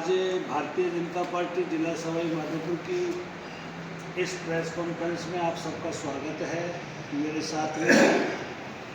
आज भारतीय जनता पार्टी जिला सवाई माधोपुर की इस प्रेस कॉन्फ्रेंस में आप सबका स्वागत है। मेरे साथ में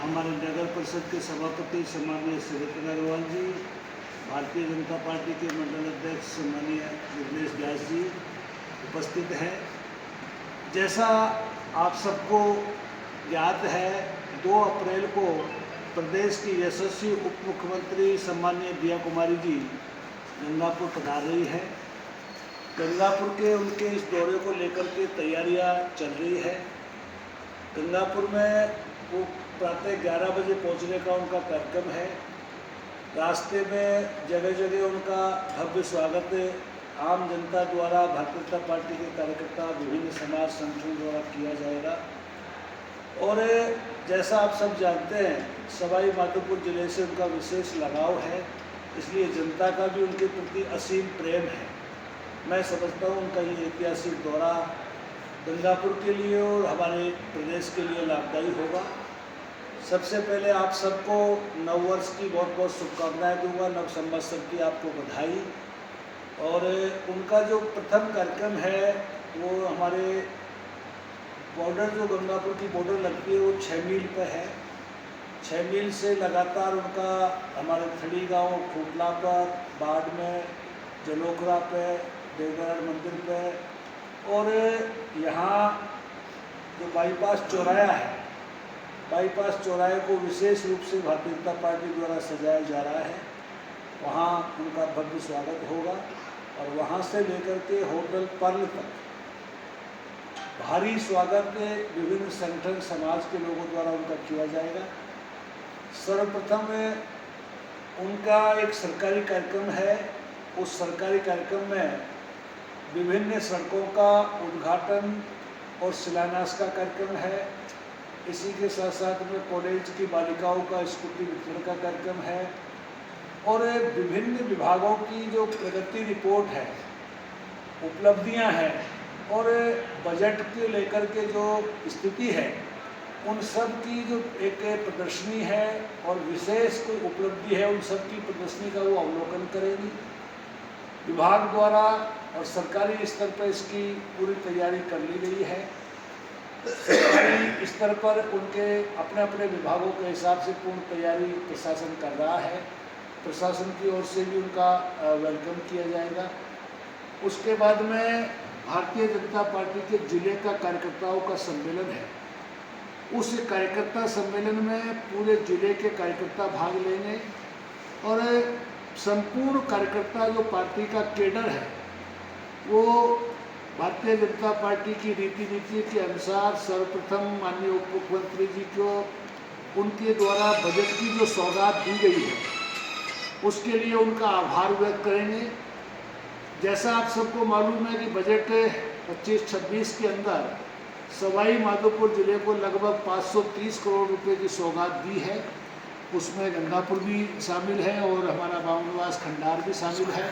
हमारे नगर परिषद के सभापति सम्माननीय सुरेंद्र अग्रवाल जी, भारतीय जनता पार्टी के मंडल अध्यक्ष सम्माननीय योगेश व्यास जी उपस्थित हैं। जैसा आप सबको ज्ञात है, 2 अप्रैल को प्रदेश की यशस्वी उप मुख्यमंत्री सम्माननीय दिया कुमारी जी गंगापुर पधार रही है। गंगापुर के उनके इस दौरे को लेकर के तैयारियां चल रही है। गंगापुर में वो प्रातः 11 बजे पहुंचने का उनका कार्यक्रम है। रास्ते में जगह जगह उनका भव्य स्वागत आम जनता द्वारा, भारतीय जनता पार्टी के कार्यकर्ता, विभिन्न समाज संगठनों द्वारा किया जाएगा। और जैसा आप सब जानते हैं, सवाई माधोपुर जिले से उनका विशेष लगाव है, इसलिए जनता का भी उनके प्रति असीम प्रेम है। मैं समझता हूँ उनका ये ऐतिहासिक दौरा गंगापुर के लिए और हमारे प्रदेश के लिए लाभदायी होगा। सबसे पहले आप सबको नव वर्ष की बहुत बहुत शुभकामनाएं दूंगा, नव संवत्सर की आपको बधाई। और उनका जो प्रथम कार्यक्रम है वो हमारे बॉर्डर, जो गंगापुर की बॉर्डर लगती है, वो 6 मील पर है। 6 मील से लगातार उनका हमारे थड़ी गांव खूटला पर, बाढ़ में, जलोकरा पे, देवगढ़ मंदिर पे, और यहाँ जो बाईपास चौराहा है, बाईपास चौराहे को विशेष रूप से भारतीय जनता पार्टी द्वारा सजाया जा रहा है। वहाँ उनका भव्य स्वागत होगा और वहाँ से लेकर के होटल पर्ल तक भारी स्वागत विभिन्न संगठन, समाज के लोगों द्वारा उनका किया जाएगा। सर्वप्रथम उनका एक सरकारी कार्यक्रम है। उस सरकारी कार्यक्रम में विभिन्न सड़कों का उद्घाटन और शिलान्यास का कार्यक्रम है। इसी के साथ साथ में कॉलेज की बालिकाओं का स्कूटी वितरण का कार्यक्रम है और विभिन्न विभागों की जो प्रगति रिपोर्ट है, उपलब्धियां हैं और बजट के लेकर के जो स्थिति है, उन सब की जो एक प्रदर्शनी है और विशेष कोई उपलब्धि है, उन सब की प्रदर्शनी का वो अवलोकन करेंगी। विभाग द्वारा और सरकारी स्तर पर इसकी पूरी तैयारी कर ली गई है। सरकारी स्तर पर उनके अपने अपने विभागों के हिसाब से पूर्ण तैयारी प्रशासन कर रहा है। प्रशासन की ओर से भी उनका वेलकम किया जाएगा। उसके बाद में भारतीय जनता पार्टी के जिले का कार्यकर्ताओं का सम्मेलन है। उस कार्यकर्ता सम्मेलन में पूरे जिले के कार्यकर्ता भाग लेंगे और संपूर्ण कार्यकर्ता जो पार्टी का केडर है, वो भारतीय जनता पार्टी की रीति नीति के अनुसार सर्वप्रथम माननीय उप मुख्यमंत्री जी को उनके द्वारा बजट की जो सौगात दी गई है, उसके लिए उनका आभार व्यक्त करेंगे। जैसा आप सबको मालूम है कि बजट 25-26 के अंदर सवाई माधोपुर जिले को लगभग 530 करोड़ रुपए की सौगात दी है। उसमें गंगापुर भी शामिल है और हमारा बावनवास खंडार भी शामिल है।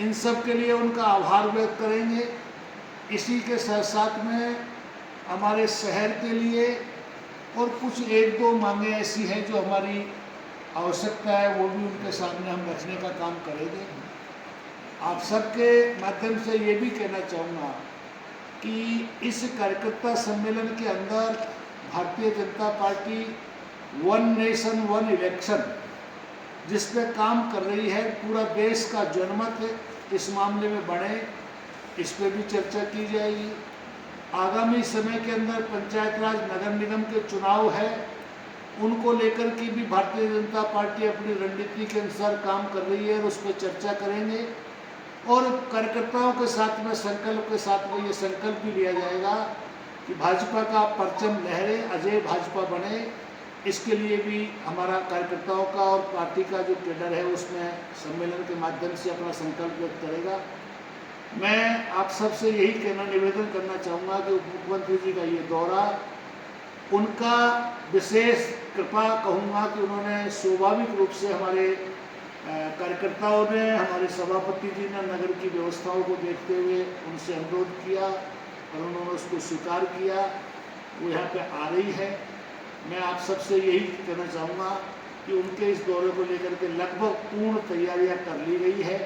इन सब के लिए उनका आभार व्यक्त करेंगे। इसी के साथ साथ में हमारे शहर के लिए और कुछ 1-2 मांगे ऐसी हैं जो हमारी आवश्यकता है, वो भी उनके सामने हम रखने का काम करेंगे। आप सबके माध्यम से ये भी कहना चाहूँगा कि इस कार्यकर्ता सम्मेलन के अंदर Bharatiya Janata party 1 nation 1 election जिस पे काम कर रही है, पूरा देश का जनमत इस मामले में बढ़े, इस पे भी चर्चा की जाएगी। आगामी समय के अंदर पंचायत राज नगर निगम के चुनाव है, उनको लेकर के भी भारतीय जनता पार्टी अपनी रणनीति के अनुसार काम कर रही है और उस पर चर्चा करेंगे। और कार्यकर्ताओं के साथ में संकल्प के साथ में ये संकल्प भी लिया जाएगा कि भाजपा का परचम लहरे, अजय भाजपा बने। इसके लिए भी हमारा कार्यकर्ताओं का और पार्टी का जो केडर है उसमें सम्मेलन के माध्यम से अपना संकल्प व्यक्त करेगा। मैं आप सबसे यही कहना, निवेदन करना चाहूँगा कि उप मुख्यमंत्री जी का ये दौरा, उनका विशेष कृपा कहूँगा कि उन्होंने स्वाभाविक रूप से हमारे कार्यकर्ताओं ने, हमारे सभापति जी ने नगर की व्यवस्थाओं को देखते हुए उनसे अनुरोध किया और उन्होंने उसको स्वीकार किया। वो यहाँ पे आ रही है। मैं आप सबसे यही कहना चाहूँगा कि उनके इस दौरे को लेकर के लगभग पूर्ण तैयारियां कर ली गई है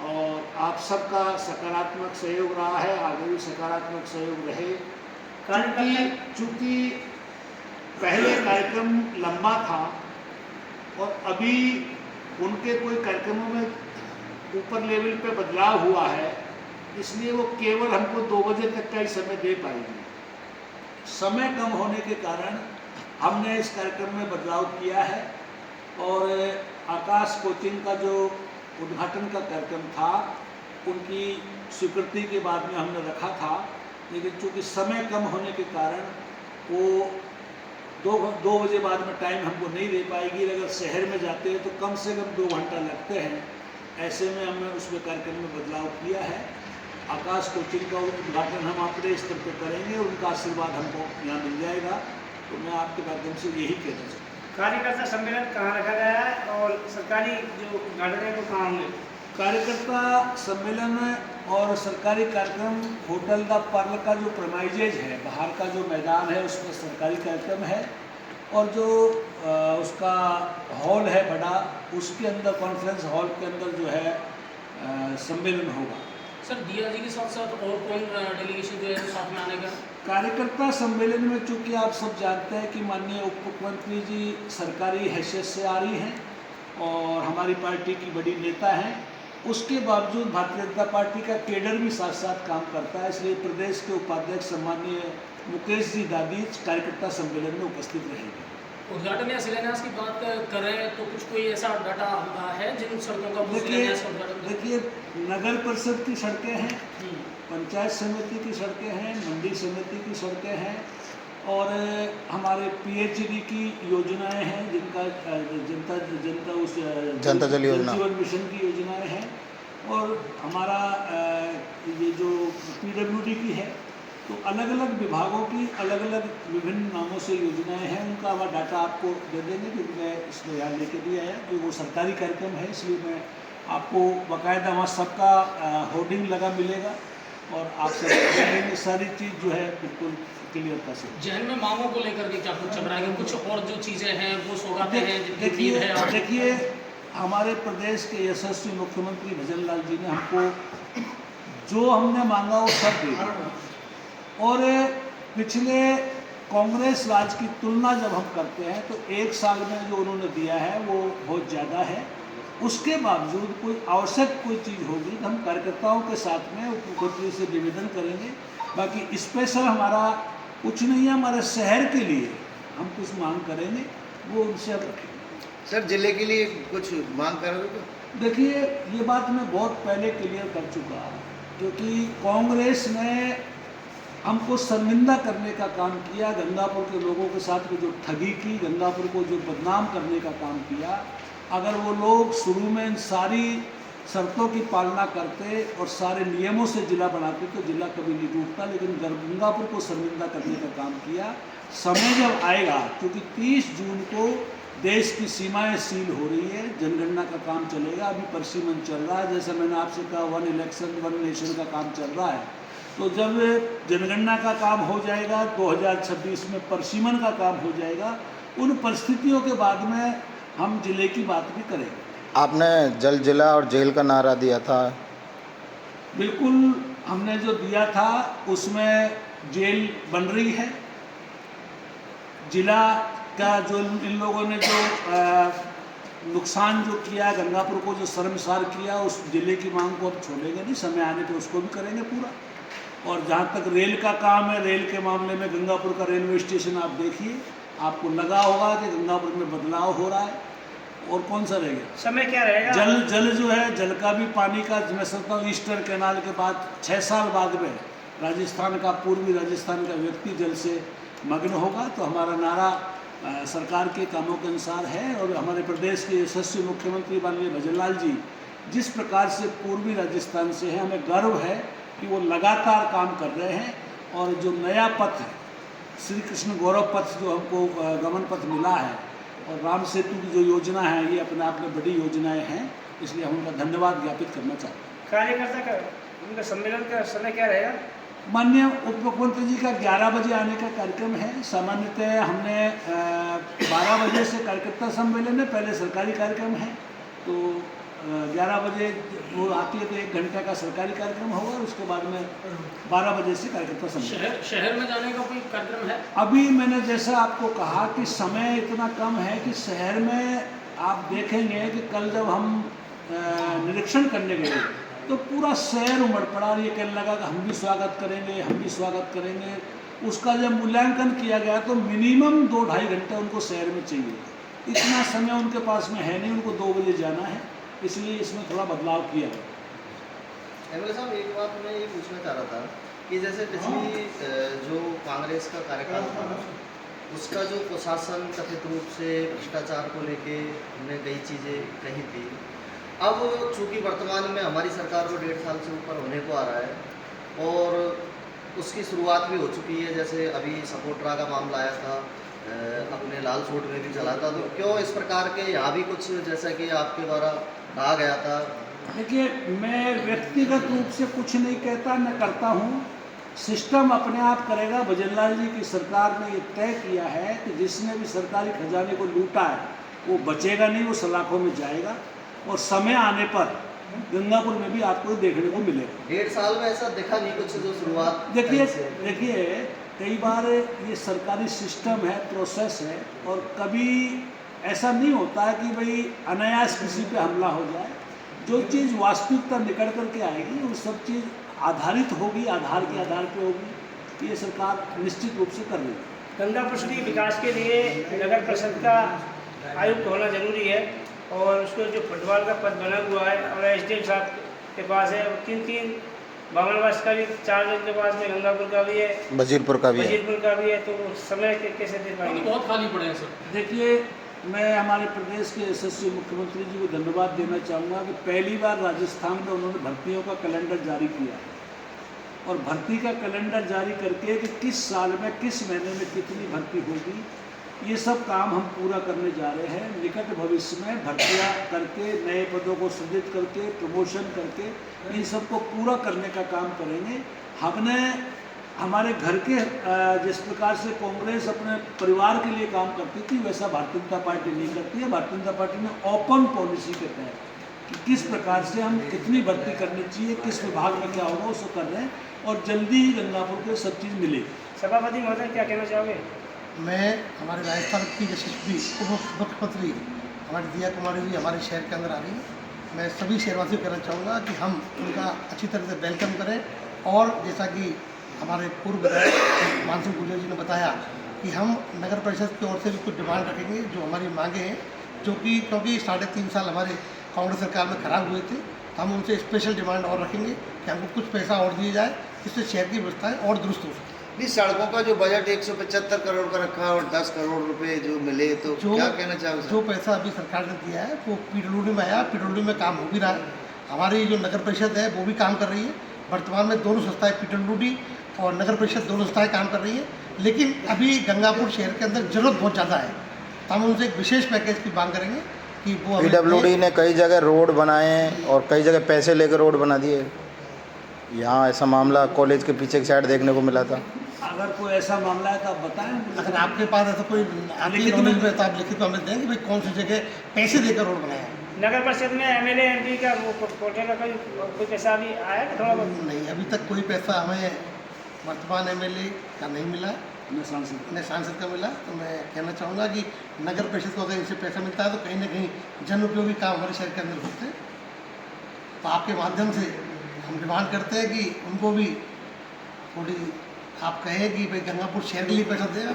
और आप सबका सकारात्मक सहयोग रहा है, आगे भी सकारात्मक सहयोग रहे। चूँकि पहले कार्यक्रम लंबा था और अभी उनके कोई कार्यक्रमों में ऊपर लेवल पे बदलाव हुआ है, इसलिए वो केवल हमको 2 बजे तक का ही समय दे पाएंगे। समय कम होने के कारण हमने इस कार्यक्रम में बदलाव किया है और आकाश कोचिंग का जो उद्घाटन का कार्यक्रम था उनकी स्वीकृति के बाद में हमने रखा था, लेकिन चूँकि समय कम होने के कारण वो 2 बजे बाद में टाइम हमको नहीं दे पाएगी। अगर शहर में जाते हैं तो कम से कम 2 घंटा लगते हैं, ऐसे में हमने उसमें कार्यक्रम में बदलाव किया है। आकाश कोचिंग का उद्घाटन हम अपने स्तर पर करेंगे, उनका आशीर्वाद हमको यहाँ मिल जाएगा। तो मैं आपके माध्यम से यही कहना चाहता हूँ। कार्यकर्ता सम्मेलन कहाँ रखा गया है और सरकारी जो उद्घाटन है वो कहाँ होंगे? कार्यकर्ता सम्मेलन और सरकारी कार्यक्रम होटल द पर्ल का जो प्रमाइजेज है, बाहर का जो मैदान है उसमें सरकारी कार्यक्रम है, और जो उसका हॉल है बड़ा, उसके अंदर कॉन्फ्रेंस हॉल के अंदर जो है सम्मेलन होगा। सर दिया जी के साथ साथ और कौन डेलीगेशन जो है साथ में आने का? कार्यकर्ता सम्मेलन में चूँकि आप सब जानते हैं कि माननीय उप मुख्यमंत्री जी सरकारी हैसियत से आ रही हैं और हमारी पार्टी की बड़ी नेता हैं, उसके बावजूद भारतीय जनता पार्टी का केडर भी साथ साथ काम करता है, इसलिए प्रदेश के उपाध्यक्ष सम्माननीय मुकेश जी दादी कार्यकर्ता सम्मेलन में उपस्थित रहेंगे। उद्घाटन या शिलान्यास की बात करें तो कुछ कोई ऐसा डाटा है जिन सड़कों का शिलान्यास का उद्घाटन? देखिए, नगर परिषद की सड़कें हैं, पंचायत समिति की सड़कें हैं, मंडी समिति की सड़कें हैं, और हमारे PHD की योजनाएं हैं, जिनका जनता जल जीवन मिशन की योजनाएं हैं, और हमारा ये जो PWD की है। तो अलग अलग विभागों की अलग अलग विभिन्न नामों से योजनाएं हैं, उनका वह डाटा आपको दे देंगे, क्योंकि मैं इसमें यहाँ लेके दिया है कि वो सरकारी कार्यक्रम है, इसलिए मैं आपको बाकायदा वहाँ सबका होर्डिंग लगा मिलेगा और आप सब देखेंगे, सारी चीज़ जो है बिल्कुल क्लियरता से। जहन में मांगों को लेकर के क्या कुछ चल रहा है, कुछ और जो चीज़ें हैं वो सौगातें हैं? देखिए, हमारे प्रदेश के यशस्वी मुख्यमंत्री भजन लाल जी ने हमको जो हमने मांगा वो सब दे दिया, और पिछले कांग्रेस राज की तुलना जब हम करते हैं तो 1 साल में जो उन्होंने दिया है वो बहुत ज़्यादा है। उसके बावजूद कोई आवश्यक कोई चीज़ होगी तो हम कार्यकर्ताओं के साथ में उप मुख्यमंत्री से निवेदन करेंगे। बाकी स्पेशल हमारा कुछ नहीं है, हमारे शहर के लिए हम कुछ मांग करेंगे, वो उनसे अब रखेंगे। सर जिले के लिए कुछ मांग करोगे? देखिए, ये बात मैं बहुत पहले क्लियर कर चुका, क्योंकि कांग्रेस ने हमको शर्मिंदा करने का काम किया, गंगापुर के लोगों के साथ में जो ठगी की, गंगापुर को जो बदनाम करने का काम किया। अगर वो लोग शुरू में इन सारी शर्तों की पालना करते और सारे नियमों से जिला बनाते तो जिला कभी नहीं टूटता, लेकिन गंगापुर को शर्मिंदा करने का काम किया। समय जब आएगा, क्योंकि 30 जून को देश की सीमाएं सील हो रही है, जनगणना का काम चलेगा, अभी परिसीमन चल रहा है, जैसे मैंने आपसे कहा 1 इलेक्शन 1 नेशन का काम चल रहा है। तो जब जनगणना का काम हो जाएगा, 2026 में परिसीमन का काम हो जाएगा, उन परिस्थितियों के बाद में हम जिले की बात भी करेंगे। आपने जल जिला और जेल का नारा दिया था। बिल्कुल, हमने जो दिया था उसमें जेल बन रही है। जिला का जो इन लोगों ने जो नुकसान जो किया, गंगापुर को जो शर्मसार किया, उस जिले की मांग को अब छोड़ेंगे नहीं, समय आने पर उसको भी करेंगे पूरा। और जहाँ तक रेल का काम है, रेल के मामले में गंगापुर का रेलवे स्टेशन आप देखिए, आपको लगा होगा कि गंगापुर में बदलाव हो रहा है। और कौन सा रहेगा? समय क्या रहेगा? जल जो है, जल का भी पानी का मैं समझता हूँ ईस्टर्न कैनाल के बाद 6 साल बाद में राजस्थान का, पूर्वी राजस्थान का व्यक्ति जल से मग्न होगा। तो हमारा नारा सरकार के कामों के अनुसार है, और हमारे प्रदेश के यशस्वी मुख्यमंत्री माननीय भजन लाल जी जिस प्रकार से पूर्वी राजस्थान से हैं, हमें गर्व है कि वो लगातार काम कर रहे हैं। और जो नया पथ है, श्री कृष्ण गौरव पथ जो हमको गमन पथ मिला है, और राम सेतु की जो योजना है, ये अपने आप में बड़ी योजनाएं हैं, इसलिए हम उनका धन्यवाद ज्ञापित करना चाहते हैं। कार्यकर्ता का उनका सम्मेलन का समय क्या रहेगा? माननीय उप मुख्यमंत्री जी का 11 बजे आने का कार्यक्रम है। सामान्यतः हमने 12 बजे से कार्यकर्ता सम्मेलन है, पहले सरकारी कार्यक्रम है, तो 11 बजे वो आती है तो 1 घंटे का सरकारी कार्यक्रम होगा और उसके बाद में 12 बजे से कार्यकर्ता सम्मेलन। शहर में जाने का कोई कार्यक्रम है? अभी मैंने जैसा आपको कहा कि समय इतना कम है कि शहर में आप देखेंगे कि कल जब हम निरीक्षण करने गए तो पूरा शहर उमड़ पड़ा और ये कहने लगा कि हम भी स्वागत करेंगे, हम भी स्वागत करेंगे। उसका जब मूल्यांकन किया गया तो मिनिमम 2-2.5 घंटे उनको शहर में चाहिए, इतना समय उनके पास में है नहीं, उनको 2 बजे जाना है, इसलिए इसमें थोड़ा बदलाव किया है। एमएलए साहब, एक बात मैं ये पूछना चाह रहा था कि जैसे पिछली जो कांग्रेस का कार्यकाल था उसका जो प्रशासन कथित रूप से भ्रष्टाचार को लेके हमने कई चीज़ें कही थी, अब चूंकि वर्तमान में हमारी सरकार को 1.5 साल से ऊपर होने को आ रहा है और उसकी शुरुआत भी हो चुकी है, जैसे अभी सपोर्टरा का मामला आया था, अपने लाल सूट में भी चला था, तो क्यों इस प्रकार के यहाँ भी कुछ जैसा कि आपके द्वारा कहा गया था? देखिए, मैं व्यक्तिगत रूप से कुछ नहीं कहता न करता हूँ, सिस्टम अपने आप करेगा। भजनलाल जी की सरकार ने ये तय किया है कि जिसने भी सरकारी खजाने को लूटा है वो बचेगा नहीं, वो सलाखों में जाएगा और समय आने पर गंगापुर में भी आपको देखने को मिलेगा। 1.5 साल में ऐसा देखा नहीं कुछ जो शुरुआत? देखिए कई बार ये सरकारी सिस्टम है, प्रोसेस है और कभी ऐसा नहीं होता है कि भाई अनायास किसी पे हमला हो जाए। जो चीज़ वास्तविकता निकल करके आएगी वो सब चीज़ आधारित होगी, आधार के आधार पे होगी, ये सरकार निश्चित रूप से कर रही है। गंगापुर सिटी विकास के लिए नगर परिषद का आयुक्त होना जरूरी है और उसको जो फुटबॉल का पद बना हुआ है और एसडीएम साहब के पास है, 3 बामनवास का भी, 4 जन के पास में गंगापुर का भी है, वजीरपुर का भी है, तो समय कैसे दे पाएंगे? बहुत खाली पड़े हैं सर। देखिए, मैं हमारे प्रदेश के यशस्वी मुख्यमंत्री जी को धन्यवाद देना चाहूँगा कि पहली बार राजस्थान में उन्होंने भर्तियों का कैलेंडर जारी किया और भर्ती का कैलेंडर जारी करके कि किस साल में किस महीने में कितनी भर्ती होगी, ये सब काम हम पूरा करने जा रहे हैं। निकट भविष्य में भर्तियाँ करके, नए पदों को सृजित करके, प्रमोशन करके इन सब को पूरा करने का काम करेंगे। हमने हमारे घर के जिस प्रकार से कांग्रेस अपने परिवार के लिए काम करती थी वैसा भारतीय जनता पार्टी नहीं करती है। भारतीय जनता पार्टी ने ओपन पॉलिसी के तहत कि किस प्रकार से हम कितनी भर्ती करनी चाहिए, किस विभाग में क्या होगा, उसको कर रहे हैं और जल्दी ही गंगापुर को सब चीज़ मिलेगी। सभापति महोदय, क्या कहना चाहोगे? मैं हमारे राजस्थान की यशस्वी उप मुख्यमंत्री हमारी दिया कुमारी जी हमारे शहर के अंदर आ रही है। मैं सभी शहरवासियों को कहना चाहूँगा कि हम उनका अच्छी तरह से वेलकम करें और जैसा कि हमारे पूर्व विधायक मानसिंह गुर्जर जी ने बताया कि हम नगर परिषद की ओर से भी कुछ डिमांड रखेंगे, जो हमारी मांगे हैं, जो कि क्योंकि 3.5 साल हमारे कांग्रेस सरकार में खराब हुए थे, तो हम उनसे स्पेशल डिमांड और रखेंगे कि हमको कुछ पैसा और दिया जाए जिससे शहर की व्यवस्थाएँ और दुरुस्त हो सके। नहीं, सड़कों का जो बजट 175 करोड़ का रखा और 10 करोड़ रुपए जो मिले, तो क्या कहना चाहोगे? जो पैसा अभी सरकार ने दिया है वो पीडब्ल्यूडी में आया, पीडब्ल्यूडी में काम हो भी रहा है। हमारी जो नगर परिषद है वो भी काम कर रही है। वर्तमान में दोनों संस्थाएं, पीडब्ल्यूडी और नगर परिषद दोनों संस्थाएं काम कर रही है, लेकिन अभी गंगापुर शहर के अंदर जरूरत बहुत ज़्यादा है, तो हम उनसे एक विशेष पैकेज की मांग करेंगे कि वो पीडब्ल्यूडी ने कई जगह रोड बनाए हैं और कई जगह पैसे लेकर रोड बना दिए। यहाँ ऐसा मामला कॉलेज के पीछे की साइड देखने को मिला था। अगर कोई ऐसा मामला है तो आप बताएं। अगर आपके पास ऐसा कोई आपकी नॉलेज में तो आप लिखित में हमें दें कि भाई कौन सी जगह पैसे देकर रोड बनाया है। नगर परिषद में एमएलए एमपी का वो कोटे का कोई पैसा अभी आया कि थोड़ा बहुत? नहीं, अभी तक कोई पैसा हमें वर्तमान एमएलए का नहीं मिला, न सांसद का मिला। तो मैं कहना चाहूँगा कि नगर परिषद को अगर इनसे पैसा मिलता है तो कहीं ना कहीं जन उपयोगी काम हमारे शहर के अंदर होते हैं। तो आपके माध्यम से हम डिमांड करते हैं कि उनको भी थोड़ी आप कहें कि भाई गंगापुर शहर के लिए पैसा देगा।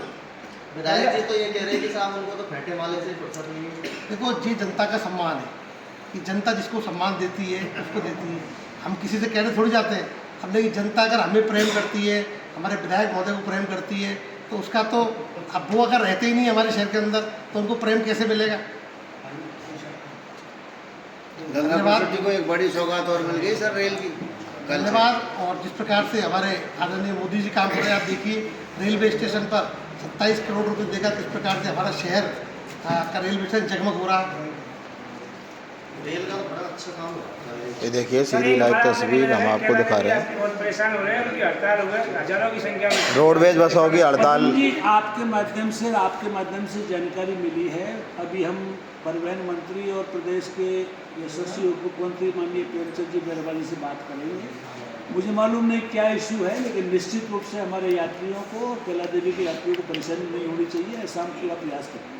विधायक जी तो ये कह रहे हैं कि साहब उनको तो फेंटे माले से फुर्सत नहीं है। देखो, ये जनता का सम्मान है कि जनता जिसको सम्मान देती है उसको देती है। हम किसी से कहने थोड़ी जाते हैं। अब लेकिन जनता अगर हमें प्रेम करती है, हमारे विधायक महोदय को प्रेम करती है, तो उसका तो अब वो अगर रहते ही नहीं हमारे शहर के अंदर तो उनको प्रेम कैसे मिलेगा। गंगापुर सिटी को एक बड़ी सौगात और मिल गई सर, रेल की। धन्यवाद। और जिस प्रकार से हमारे आदरणीय मोदी जी काम कर रहे हैं, आप देखिए रेलवे स्टेशन पर 27 करोड़ रुपए देकर किस प्रकार से हमारा शहर का रेलवे स्टेशन जगमग हो रहा है। रेल का तो बड़ा अच्छा काम हो रहा है। ये देखिए सर, सीधी एक लाइव हमारा तस्वीर हम आपसे आपको कहना दिखा है कि रहे हैं। आप बहुत परेशान हो रहे हैं, उनकी हड़ताल हो गई, हजारों की संख्या में रोडवेज बसों की हड़ताल। जी, आपके माध्यम से जानकारी मिली है। अभी हम परिवहन मंत्री और प्रदेश के यशस्वी उप मुख्यमंत्री माननीय प्रेमचंद जी मेहरबानी से बात करेंगे। मुझे मालूम नहीं क्या इश्यू है, लेकिन निश्चित रूप से हमारे यात्रियों को, कैला देवी के यात्रियों को परेशानी नहीं होनी चाहिए, ऐसा हम पूरा प्रयास करेंगे।